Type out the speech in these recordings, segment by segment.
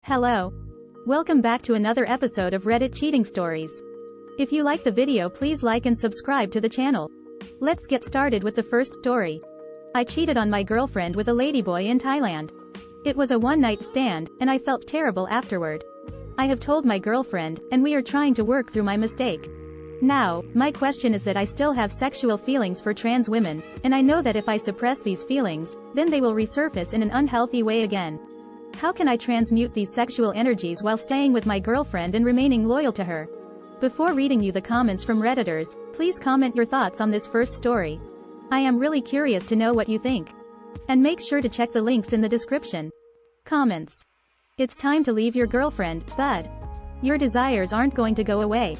Hello. Welcome back to another episode of Reddit Cheating Stories. If you like the video, please like and subscribe to the channel. Let's get started with the first story. I cheated on my girlfriend with a ladyboy in Thailand. It was a one-night stand, and I felt terrible afterward. I have told my girlfriend, and we are trying to work through my mistake. Now, my question is that I still have sexual feelings for trans women, and I know that if I suppress these feelings, then they will resurface in an unhealthy way again. How can I transmute these sexual energies while staying with my girlfriend and remaining loyal to her? Before reading you the comments from Redditors, please comment your thoughts on this first story. I am really curious to know what you think. And make sure to check the links in the description. Comments. It's time to leave your girlfriend, bud. Your desires aren't going to go away.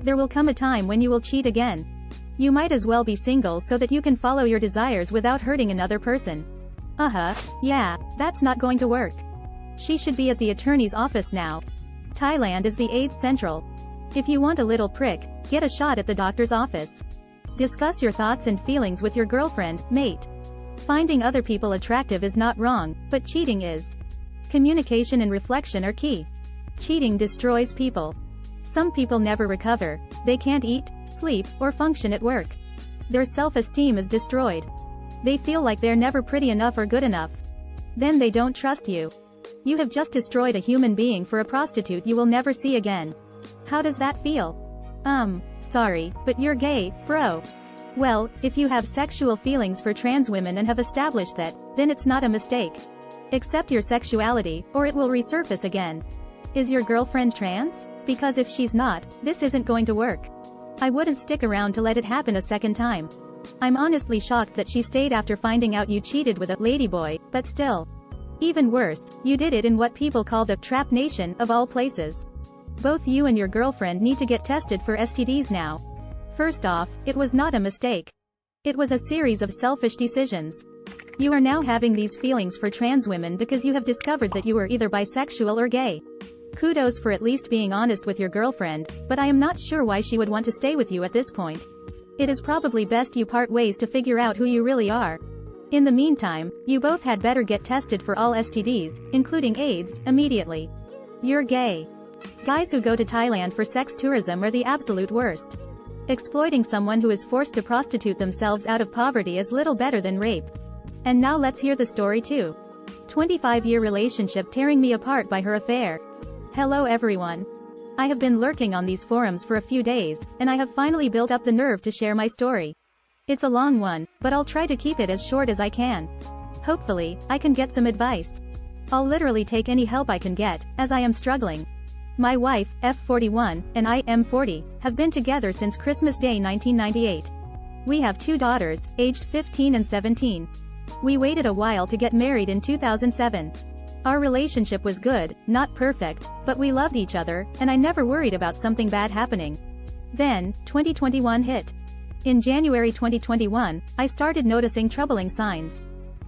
There will come a time when you will cheat again. You might as well be single so that you can follow your desires without hurting another person. Yeah, that's not going to work. She should be at the attorney's office now. Thailand is the AIDS central. If you want a little prick, get a shot at the doctor's office. Discuss your thoughts and feelings with your girlfriend, mate. Finding other people attractive is not wrong, but cheating is. Communication and reflection are key. Cheating destroys people. Some people never recover. They can't eat, sleep, or function at work. Their self-esteem is destroyed. They feel like they're never pretty enough or good enough. Then they don't trust you. You have just destroyed a human being for a prostitute you will never see again. How does that feel? Sorry, but you're gay, bro. Well, if you have sexual feelings for trans women and have established that, then it's not a mistake. Accept your sexuality, or it will resurface again. Is your girlfriend trans? Because if she's not, this isn't going to work. I wouldn't stick around to let it happen a second time. I'm honestly shocked that she stayed after finding out you cheated with a ladyboy, but still. Even worse, you did it in what people call the trap nation, of all places. Both you and your girlfriend need to get tested for STDs now. First off, it was not a mistake. It was a series of selfish decisions. You are now having these feelings for trans women because you have discovered that you are either bisexual or gay. Kudos for at least being honest with your girlfriend, but I am not sure why she would want to stay with you at this point. It is probably best you part ways to figure out who you really are. In the meantime, you both had better get tested for all STDs, including AIDS, immediately. You're gay. Guys who go to Thailand for sex tourism are the absolute worst. Exploiting someone who is forced to prostitute themselves out of poverty is little better than rape. And now let's hear the story too. 25-year relationship tearing me apart by her affair. Hello everyone. I have been lurking on these forums for a few days, and I have finally built up the nerve to share my story. It's a long one, but I'll try to keep it as short as I can. Hopefully, I can get some advice. I'll literally take any help I can get, as I am struggling. My wife, F41, and I, M40, have been together since Christmas Day 1998. We have 2 daughters, aged 15 and 17. We waited a while to get married in 2007. Our relationship was good, not perfect, but we loved each other, and I never worried about something bad happening. Then, 2021 hit. In January 2021, I started noticing troubling signs.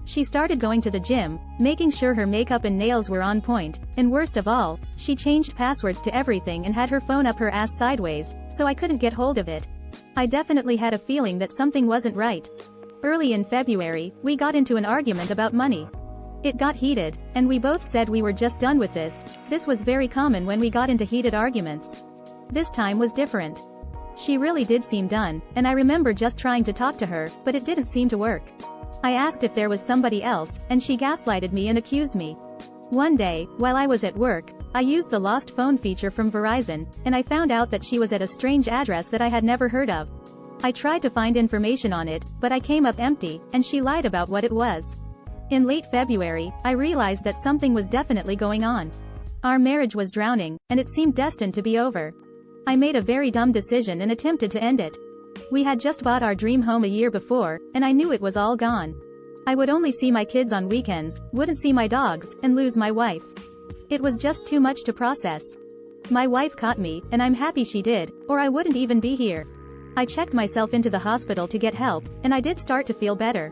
She started going to the gym, making sure her makeup and nails were on point, and worst of all, she changed passwords to everything and had her phone up her ass sideways, so I couldn't get hold of it. I definitely had a feeling that something wasn't right. Early in February, we got into an argument about money. It got heated, and we both said we were just done with this. This was very common when we got into heated arguments. This time was different. She really did seem done, and I remember just trying to talk to her, but it didn't seem to work. I asked if there was somebody else, and she gaslighted me and accused me. One day, while I was at work, I used the lost phone feature from Verizon, and I found out that she was at a strange address that I had never heard of. I tried to find information on it, but I came up empty, and she lied about what it was. In late February, I realized that something was definitely going on. Our marriage was drowning, and it seemed destined to be over. I made a very dumb decision and attempted to end it. We had just bought our dream home a year before, and I knew it was all gone. I would only see my kids on weekends, wouldn't see my dogs, and lose my wife. It was just too much to process. My wife caught me, and I'm happy she did, or I wouldn't even be here. I checked myself into the hospital to get help, and I did start to feel better.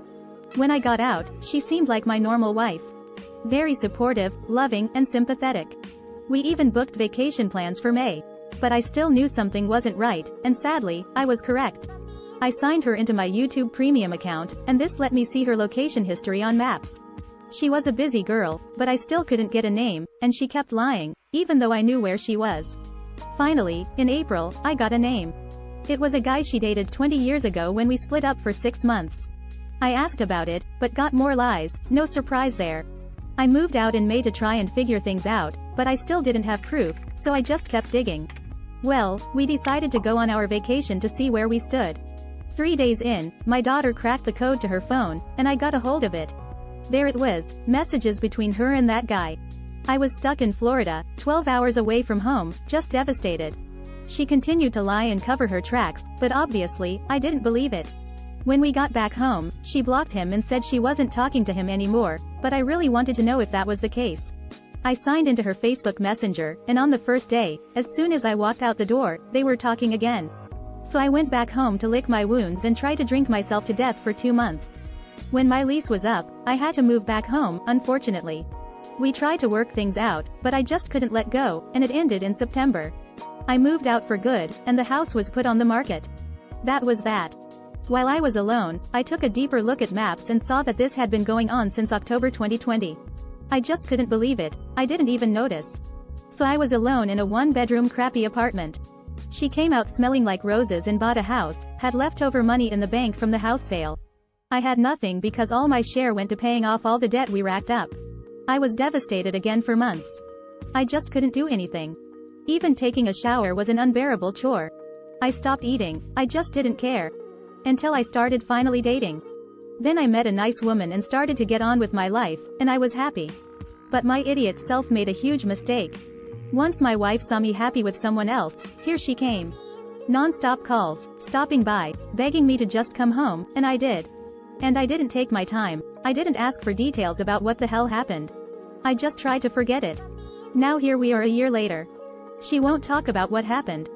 When I got out, she seemed like my normal wife. Very supportive, loving, and sympathetic. We even booked vacation plans for May. But I still knew something wasn't right, and sadly, I was correct. I signed her into my YouTube Premium account, and this let me see her location history on maps. She was a busy girl, but I still couldn't get a name, and she kept lying, even though I knew where she was. Finally, in April, I got a name. It was a guy she dated 20 years ago when we split up for 6 months. I asked about it, but got more lies, no surprise there. I moved out in May to try and figure things out, but I still didn't have proof, so I just kept digging. Well, we decided to go on our vacation to see where we stood. 3 days in, my daughter cracked the code to her phone, and I got a hold of it. There it was, messages between her and that guy. I was stuck in Florida, 12 hours away from home, just devastated. She continued to lie and cover her tracks, but obviously, I didn't believe it. When we got back home, she blocked him and said she wasn't talking to him anymore, but I really wanted to know if that was the case. I signed into her Facebook Messenger, and on the first day, as soon as I walked out the door, they were talking again. So I went back home to lick my wounds and try to drink myself to death for 2 months. When my lease was up, I had to move back home, unfortunately. We tried to work things out, but I just couldn't let go, and it ended in September. I moved out for good, and the house was put on the market. That was that. While I was alone, I took a deeper look at maps and saw that this had been going on since October 2020. I just couldn't believe it, I didn't even notice. So I was alone in a 1-bedroom crappy apartment. She came out smelling like roses and bought a house, had leftover money in the bank from the house sale. I had nothing because all my share went to paying off all the debt we racked up. I was devastated again for months. I just couldn't do anything. Even taking a shower was an unbearable chore. I stopped eating, I just didn't care. Until I started finally dating. Then I met a nice woman and started to get on with my life, and I was happy. But my idiot self made a huge mistake. Once my wife saw me happy with someone else, here she came. Non-stop calls, stopping by, begging me to just come home, and I did. And I didn't take my time, I didn't ask for details about what the hell happened. I just tried to forget it. Now here we are a year later. She won't talk about what happened.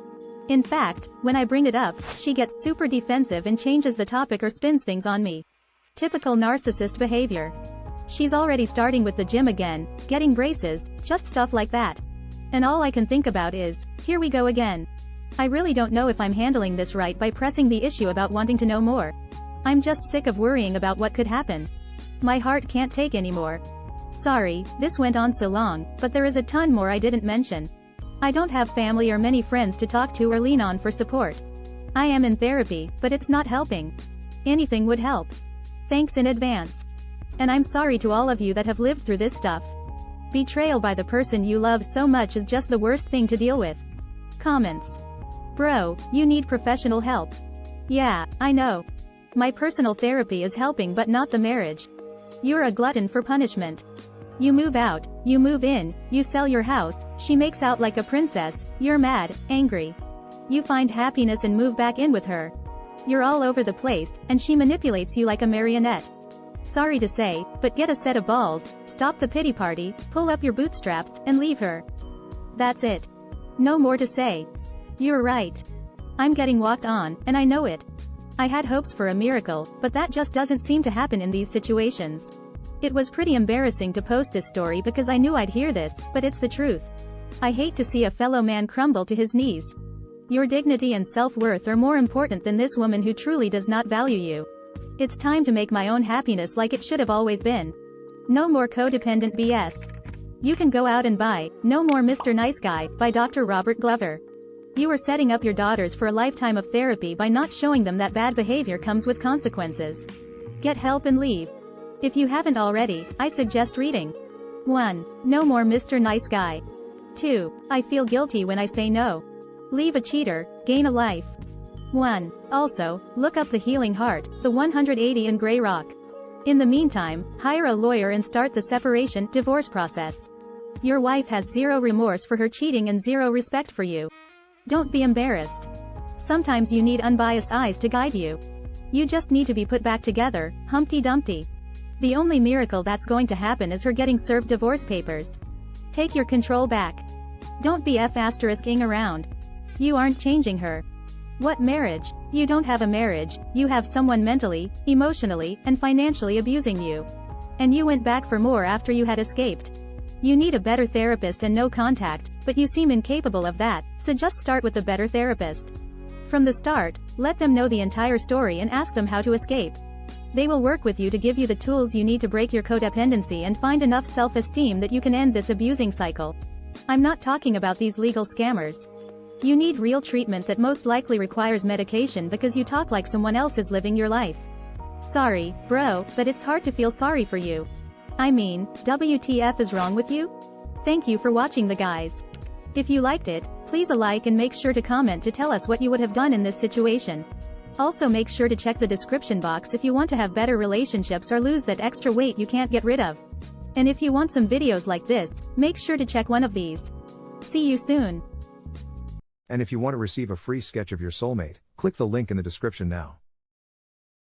In fact, when I bring it up, she gets super defensive and changes the topic or spins things on me. Typical narcissist behavior. She's already starting with the gym again, getting braces, just stuff like that. And all I can think about is, here we go again. I really don't know if I'm handling this right by pressing the issue about wanting to know more. I'm just sick of worrying about what could happen. My heart can't take anymore. Sorry, this went on so long, but there is a ton more I didn't mention. I don't have family or many friends to talk to or lean on for support. I am in therapy, but it's not helping. Anything would help. Thanks in advance. And I'm sorry to all of you that have lived through this stuff. Betrayal by the person you love so much is just the worst thing to deal with. Comments. Bro, you need professional help. Yeah, I know. My personal therapy is helping but not the marriage. You're a glutton for punishment. You move out, you move in, you sell your house, she makes out like a princess, you're mad, angry. You find happiness and move back in with her. You're all over the place, and she manipulates you like a marionette. Sorry to say, but get a set of balls, stop the pity party, pull up your bootstraps, and leave her. That's it. No more to say. You're right. I'm getting walked on, and I know it. I had hopes for a miracle, but that just doesn't seem to happen in these situations. It was pretty embarrassing to post this story because I knew I'd hear this, but it's the truth. I hate to see a fellow man crumble to his knees. Your dignity and self-worth are more important than this woman who truly does not value you. It's time to make my own happiness like it should have always been. No more codependent BS. You can go out and buy No More Mr. Nice Guy by Dr. Robert Glover. You are setting up your daughters for a lifetime of therapy by not showing them that bad behavior comes with consequences. Get help and leave. If you haven't already, I suggest reading. 1. No More Mr. Nice Guy. 2. I Feel Guilty When I Say No. Leave a Cheater, Gain a Life. 1. Also, look up The Healing Heart, The 180 in Grey Rock. In the meantime, hire a lawyer and start the separation, divorce process. Your wife has zero remorse for her cheating and zero respect for you. Don't be embarrassed. Sometimes you need unbiased eyes to guide you. You just need to be put back together, Humpty Dumpty. The only miracle that's going to happen is her getting served divorce papers. Take your control back. Don't be *ing around. You aren't changing her. What marriage? You don't have a marriage, you have someone mentally, emotionally, and financially abusing you. And you went back for more after you had escaped. You need a better therapist and no contact, but you seem incapable of that, so just start with a better therapist. From the start, let them know the entire story and ask them how to escape. They will work with you to give you the tools you need to break your codependency and find enough self-esteem that you can end this abusing cycle. I'm not talking about these legal scammers. You need real treatment that most likely requires medication because you talk like someone else is living your life. Sorry, bro, but it's hard to feel sorry for you. I mean, WTF is wrong with you? Thank you for watching the guys. If you liked it, please a like and make sure to comment to tell us what you would have done in this situation. Also make sure to check the description box if you want to have better relationships or lose that extra weight you can't get rid of. And if you want some videos like this, make sure to check one of these. See you soon. And if you want to receive a free sketch of your soulmate, click the link in the description now.